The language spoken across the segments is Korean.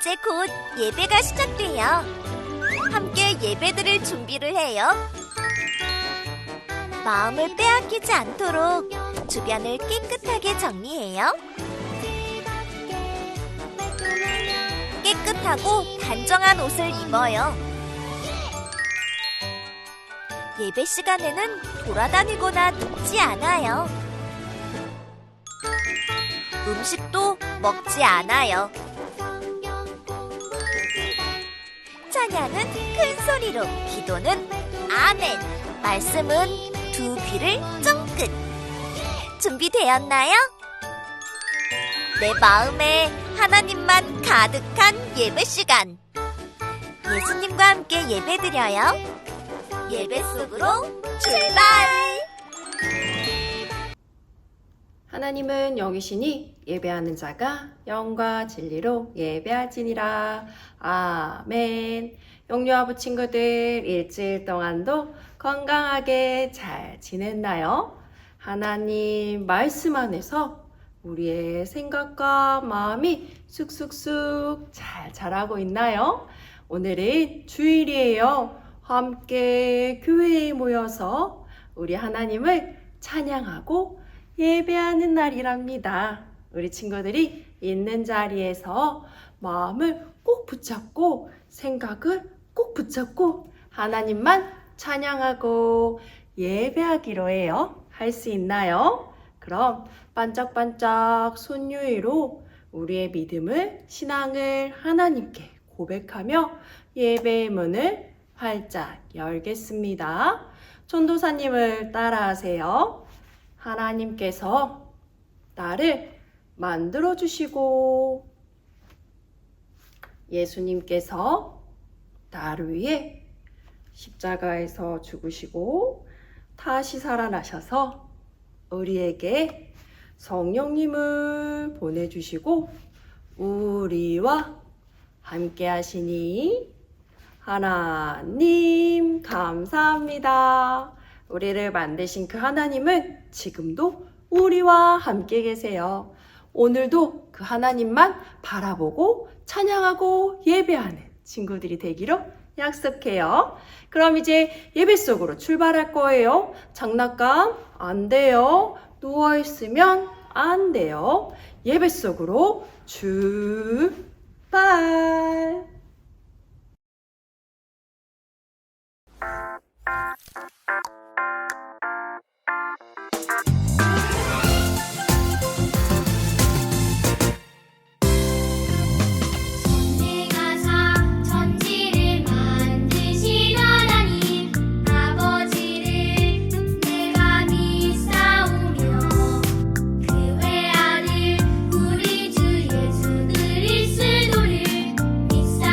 이제 곧 예배가 시작돼요. 함께 예배드릴 준비를 해요. 마음을 빼앗기지 않도록 주변을 깨끗하게 정리해요. 깨끗하고 단정한 옷을 입어요. 예배 시간에는 돌아다니거나 눕지 않아요. 음식도 먹지 않아요. 찬양은 큰 소리로, 기도는 아멘, 말씀은 두 귀를 쫑긋. 준비되었나요? 내 마음에 하나님만 가득한 예배 시간. 예수님과 함께 예배드려요. 예배 속으로 출발! 하나님은 여기시니 예배하는 자가 영과 진리로 예배할지니라. 아멘. 영유아부 친구들, 일주일 동안도 건강하게 잘 지냈나요? 하나님 말씀 안에서 우리의 생각과 마음이 쑥쑥쑥 잘 자라고 있나요? 오늘은 주일이에요. 함께 교회에 모여서 우리 하나님을 찬양하고 예배하는 날이랍니다. 우리 친구들이 있는 자리에서 마음을 꼭 붙잡고 생각을 꼭 붙잡고 하나님만 찬양하고 예배하기로 해요. 할 수 있나요? 그럼 반짝반짝 손유의로 우리의 믿음을, 신앙을 하나님께 고백하며 예배의 문을 활짝 열겠습니다. 전도사님을 따라하세요. 하나님께서 나를 만들어 주시고 예수님께서 나를 위해 십자가에서 죽으시고 다시 살아나셔서 우리에게 성령님을 보내주시고 우리와 함께 하시니 하나님 감사합니다. 우리를 만드신 그 하나님은 지금도 우리와 함께 계세요. 오늘도 그 하나님만 바라보고 찬양하고 예배하는 친구들이 되기로 약속해요. 그럼 이제 예배 속으로 출발할 거예요. 장난감 안 돼요. 누워있으면 안 돼요. 예배 속으로 출발! 우리 주 예수 그리스도를 믿사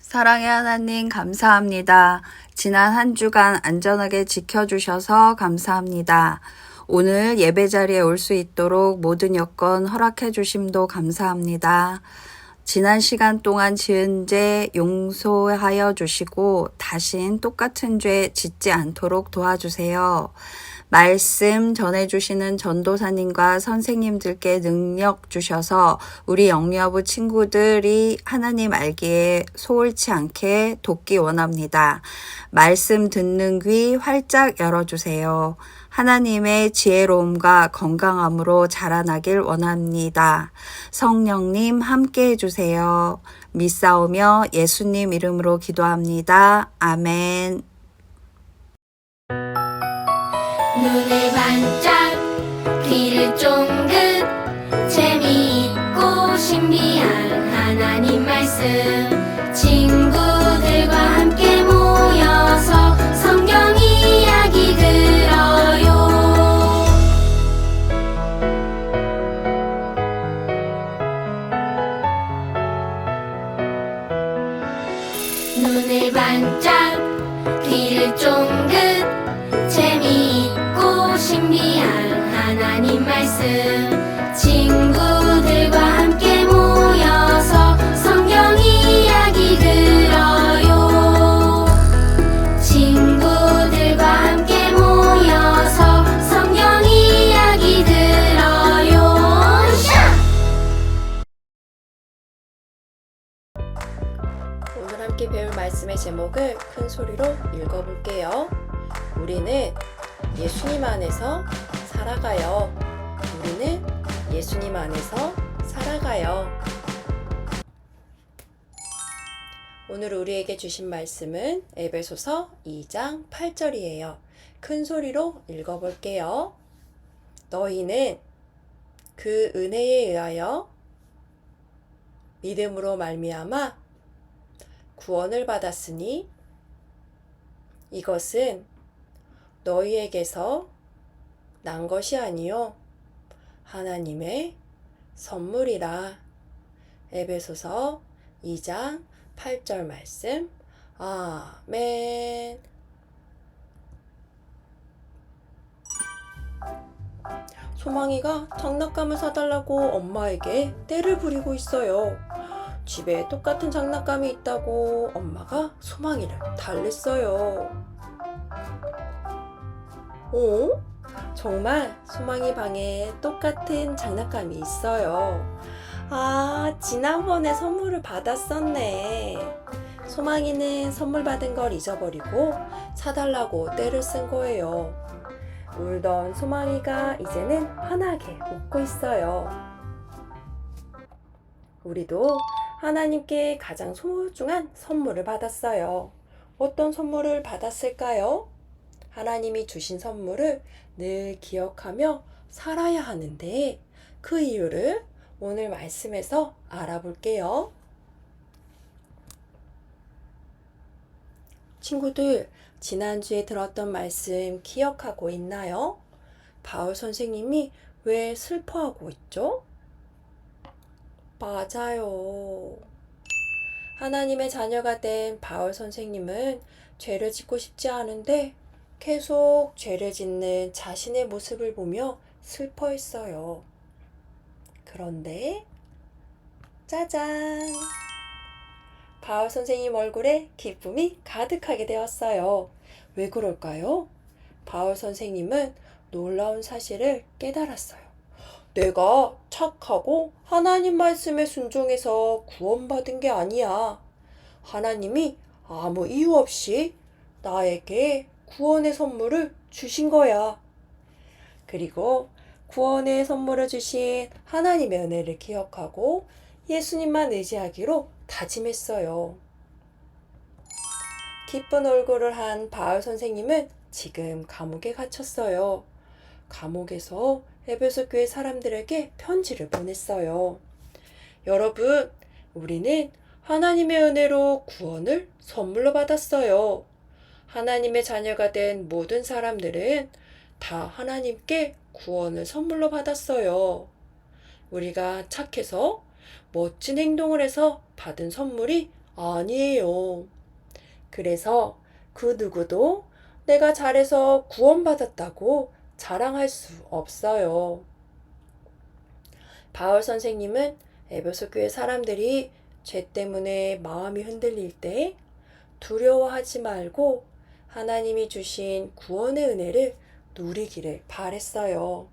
사랑의 하나님 감사합니다. 지난 한 주간 안전하게 지켜주셔서 감사합니다. 오늘 예배 자리에 올 수 있도록 모든 여건 허락해 주심도 감사합니다. 지난 시간 동안 지은 죄 용서하여 주시고 다신 똑같은 죄 짓지 않도록 도와주세요. 말씀 전해주시는 전도사님과 선생님들께 능력 주셔서 우리 영여부 친구들이 하나님 알기에 소홀치 않게 돕기 원합니다. 말씀 듣는 귀 활짝 열어주세요. 하나님의 지혜로움과 건강함으로 자라나길 원합니다. 성령님 함께 해주세요. 믿사오며 예수님 이름으로 기도합니다. 아멘. 눈을 반짝 귀를 쫑긋 재미있고 신비한 하나님 말씀 친구들과 함께 모여서 성경 이야기 들어요. 눈을 반짝 귀를 쫑긋 재미있고 신비한 하나님 말씀 친구들과 함께 모여서 성경 이야기 들어요. 친구들과 함께 모여서 성경 이야기 들어요. 오늘 함께 배울 말씀의 제목을 큰 소리로 읽어볼게요. 우리는 예수님 안에서 살아가요. 우리는 예수님 안에서 살아가요. 오늘 우리에게 주신 말씀은 에베소서 2장 8절이에요. 큰 소리로 읽어볼게요. 너희는 그 은혜에 의하여 믿음으로 말미암아 구원을 받았으니 이것은 너희에게서 난 것이 아니요 하나님의 선물이라. 에베소서 2장 8절 말씀. 아멘. 소망이가 장난감을 사달라고 엄마에게 떼를 부리고 있어요. 집에 똑같은 장난감이 있다고 엄마가 소망이를 달랬어요. 오? 정말 소망이 방에 똑같은 장난감이 있어요. 아, 지난번에 선물을 받았었네. 소망이는 선물 받은 걸 잊어버리고 사달라고 떼를 쓴 거예요. 울던 소망이가 이제는 환하게 웃고 있어요. 우리도 하나님께 가장 소중한 선물을 받았어요. 어떤 선물을 받았을까요? 하나님이 주신 선물을 늘 기억하며 살아야 하는데 그 이유를 오늘 말씀에서 알아볼게요. 친구들, 지난주에 들었던 말씀 기억하고 있나요? 바울 선생님이 왜 슬퍼하고 있죠? 맞아요. 하나님의 자녀가 된 바울 선생님은 죄를 짓고 싶지 않은데 계속 죄를 짓는 자신의 모습을 보며 슬퍼했어요. 그런데 짜잔! 바울 선생님 얼굴에 기쁨이 가득하게 되었어요. 왜 그럴까요? 바울 선생님은 놀라운 사실을 깨달았어요. 내가 착하고 하나님 말씀에 순종해서 구원받은 게 아니야. 하나님이 아무 이유 없이 나에게 구원의 선물을 주신 거야. 그리고 구원의 선물을 주신 하나님의 은혜를 기억하고 예수님만 의지하기로 다짐했어요. 기쁜 얼굴을 한 바울 선생님은 지금 감옥에 갇혔어요. 감옥에서 에베소 교회 사람들에게 편지를 보냈어요. 여러분, 우리는 하나님의 은혜로 구원을 선물로 받았어요. 하나님의 자녀가 된 모든 사람들은 다 하나님께 구원을 선물로 받았어요. 우리가 착해서 멋진 행동을 해서 받은 선물이 아니에요. 그래서 그 누구도 내가 잘해서 구원받았다고 자랑할 수 없어요. 바울 선생님은 에베소 교회 사람들이 죄 때문에 마음이 흔들릴 때 두려워하지 말고 하나님이 주신 구원의 은혜를 누리기를 바랬어요.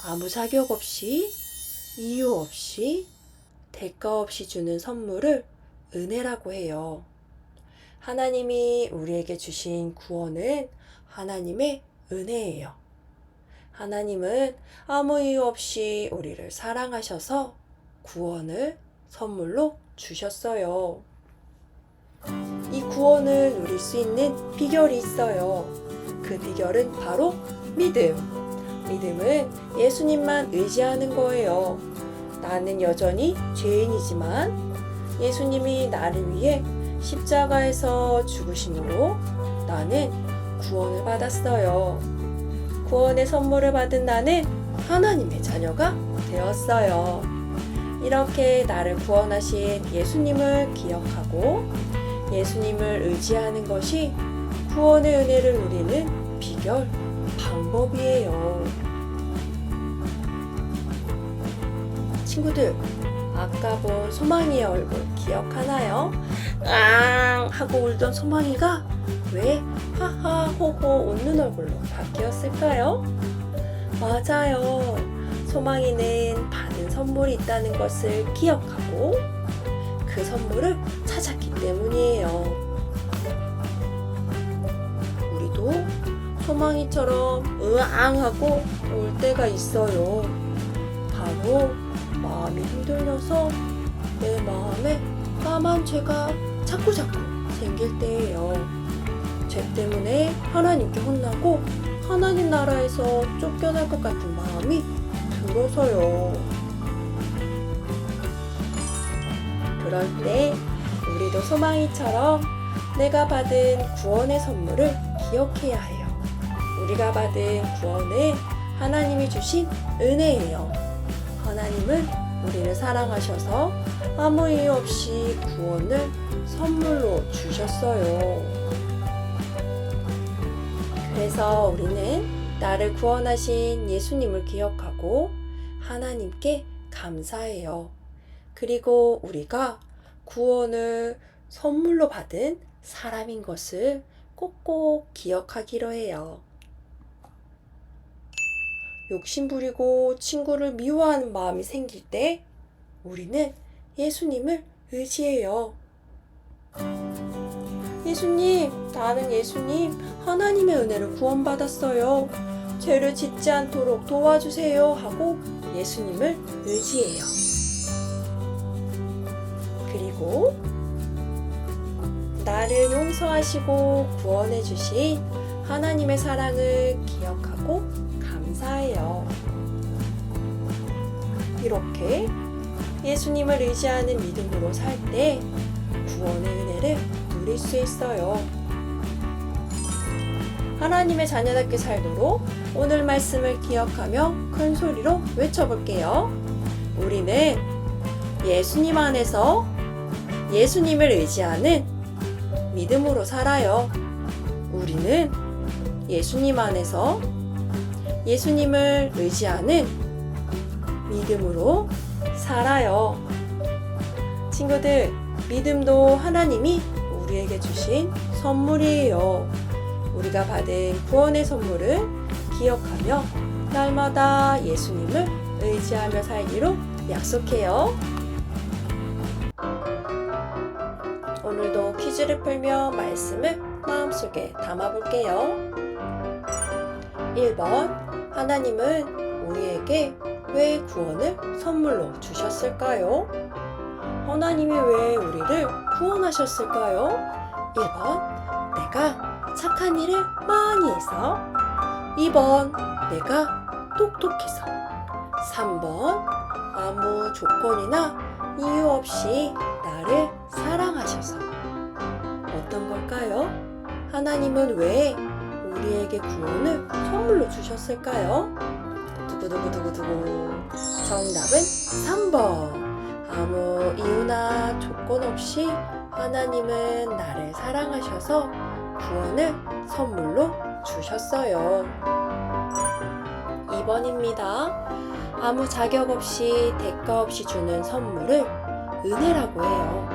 아무 자격 없이, 이유 없이, 대가 없이 주는 선물을 은혜라고 해요. 하나님이 우리에게 주신 구원은 하나님의 은혜예요. 하나님은 아무 이유 없이 우리를 사랑하셔서 구원을 선물로 주셨어요. 이 구원을 누릴 수 있는 비결이 있어요. 그 비결은 바로 믿음. 믿음은 예수님만 의지하는 거예요. 나는 여전히 죄인이지만 예수님이 나를 위해 십자가에서 죽으심으로 나는 구원을 받았어요. 구원의 선물을 받은 나는 하나님의 자녀가 되었어요. 이렇게 나를 구원하신 예수님을 기억하고 예수님을 의지하는 것이 구원의 은혜를 누리는 비결, 방법이에요. 친구들, 아까 본 소망이의 얼굴 기억하나요? 앙 하고 울던 소망이가 왜 하하 호호 웃는 얼굴로 바뀌었을까요? 맞아요. 소망이는 받은 선물이 있다는 것을 기억하고 그 선물을 찾았기 때문이에요. 우리도 소망이처럼 으앙하고 울 때가 있어요. 바로 마음이 흔들려서 내 마음에 까만 죄가 자꾸자꾸 생길 때예요. 죄 때문에 하나님께 혼나고 하나님 나라에서 쫓겨날 것 같은 마음이 들어서요. 그럴 때 우리도 소망이처럼 내가 받은 구원의 선물을 기억해야 해요. 우리가 받은 구원은 하나님이 주신 은혜예요. 하나님은 우리를 사랑하셔서 아무 이유 없이 구원을 선물로 주셨어요. 그래서 우리는 나를 구원하신 예수님을 기억하고 하나님께 감사해요. 그리고 우리가 구원을 선물로 받은 사람인 것을 꼭꼭 기억하기로 해요. 욕심부리고 친구를 미워하는 마음이 생길 때 우리는 예수님을 의지해요. 예수님, 나는 예수님, 하나님의 은혜를 구원받았어요. 죄를 짓지 않도록 도와주세요 하고 예수님을 의지해요. 그리고 나를 용서하시고 구원해 주신 하나님의 사랑을 기억하고 감사해요. 이렇게 예수님을 의지하는 믿음으로 살 때 구원의 은혜를 누릴 수 있어요. 하나님의 자녀답게 살도록 오늘 말씀을 기억하며 큰 소리로 외쳐볼게요. 우리는 예수님 안에서 예수님을 의지하는 믿음으로 살아요. 우리는 예수님 안에서 예수님을 의지하는 믿음으로 살아요. 친구들, 믿음도 하나님이 우리에게 주신 선물이에요. 우리가 받은 구원의 선물을 기억하며 날마다 예수님을 의지하며 살기로 약속해요. 오늘도 퀴즈를 풀며 말씀을 마음속에 담아볼게요. 1번, 하나님은 우리에게 왜 구원을 선물로 주셨을까요? 하나님이 왜 우리를 구원하셨을까요? 1번, 내가 착한 일을 많이 해서. 2번, 내가 똑똑해서. 3번, 아무 조건이나 이유 없이 나를 사랑하셔서. 어떤 걸까요? 하나님은 왜 우리에게 구원을 선물로 주셨을까요? 두구두구두구두구. 정답은 3번. 아무 이유나 조건 없이 하나님은 나를 사랑하셔서 구원을 선물로 주셨어요. 2번입니다. 아무 자격 없이 대가 없이 주는 선물을 은혜라고 해요.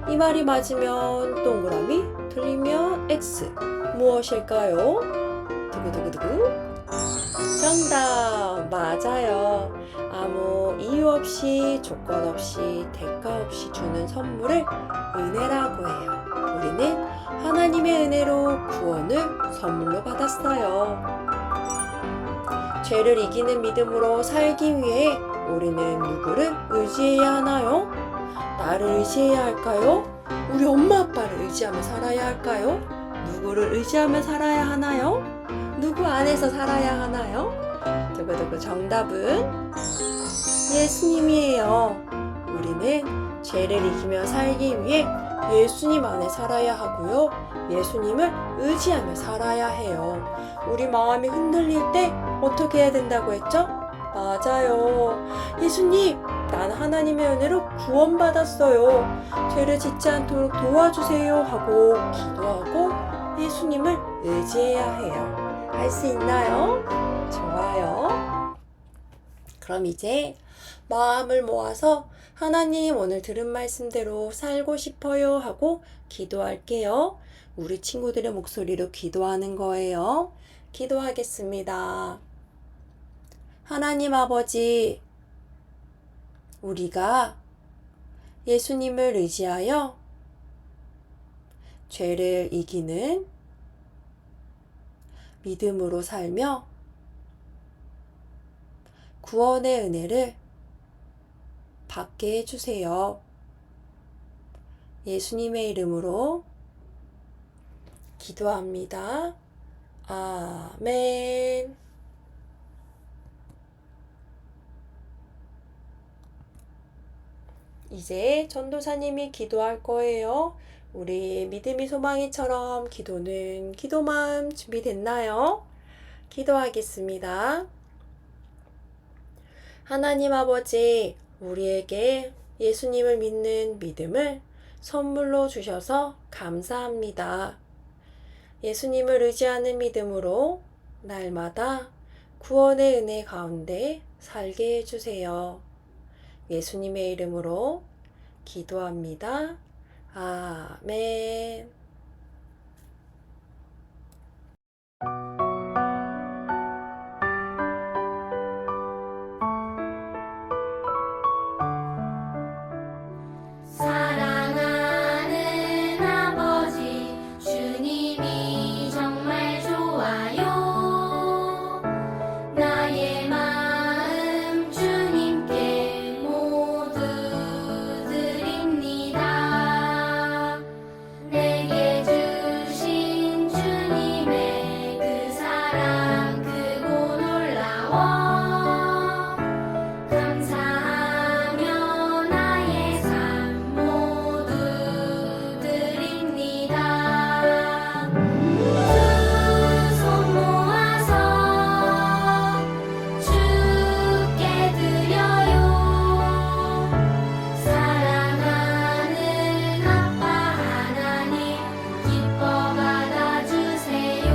이 말이 맞으면 동그라미, 틀리면 X. 무엇일까요? 두구두구두구. 정답! 맞아요. 아무 이유 없이, 조건 없이, 대가 없이 주는 선물을 은혜라고 해요. 우리는 하나님의 은혜로 구원을 선물로 받았어요. 죄를 이기는 믿음으로 살기 위해 우리는 누구를 의지해야 하나요? 나를 의지해야 할까요? 우리 엄마 아빠를 의지하며 살아야 할까요? 누구를 의지하며 살아야 하나요? 누구 안에서 살아야 하나요? 두구두구 정답은 예수님이에요. 우리는 죄를 이기며 살기 위해 예수님 안에 살아야 하고요. 예수님을 의지하며 살아야 해요. 우리 마음이 흔들릴 때 어떻게 해야 된다고 했죠? 맞아요. 예수님, 난 하나님의 은혜로 구원받았어요. 죄를 짓지 않도록 도와주세요 하고 기도하고 예수님을 의지해야 해요. 할 수 있나요? 좋아요. 그럼 이제 마음을 모아서 하나님 오늘 들은 말씀대로 살고 싶어요 하고 기도할게요. 우리 친구들의 목소리로 기도하는 거예요. 기도하겠습니다. 하나님 아버지, 우리가 예수님을 의지하여 죄를 이기는 믿음으로 살며 구원의 은혜를 받게 해주세요. 예수님의 이름으로 기도합니다. 아멘. 이제 전도사님이 기도할 거예요. 우리 믿음이 소망이처럼 기도는 기도마음 준비됐나요? 기도하겠습니다. 하나님 아버지, 우리에게 예수님을 믿는 믿음을 선물로 주셔서 감사합니다. 예수님을 의지하는 믿음으로 날마다 구원의 은혜 가운데 살게 해주세요. 예수님의 이름으로 기도합니다. 아멘. 사랑하는 아버지 주님이 정말 좋아요. 나의 마음 주님께 모두 드립니다. 내게 주신 주님의 그 사랑 크고 놀라워 감사하며 나의 삶 모두 드립니다. 두 손 모아서 주께 드려요. 사랑하는 아빠 하나님 기뻐 받아주세요.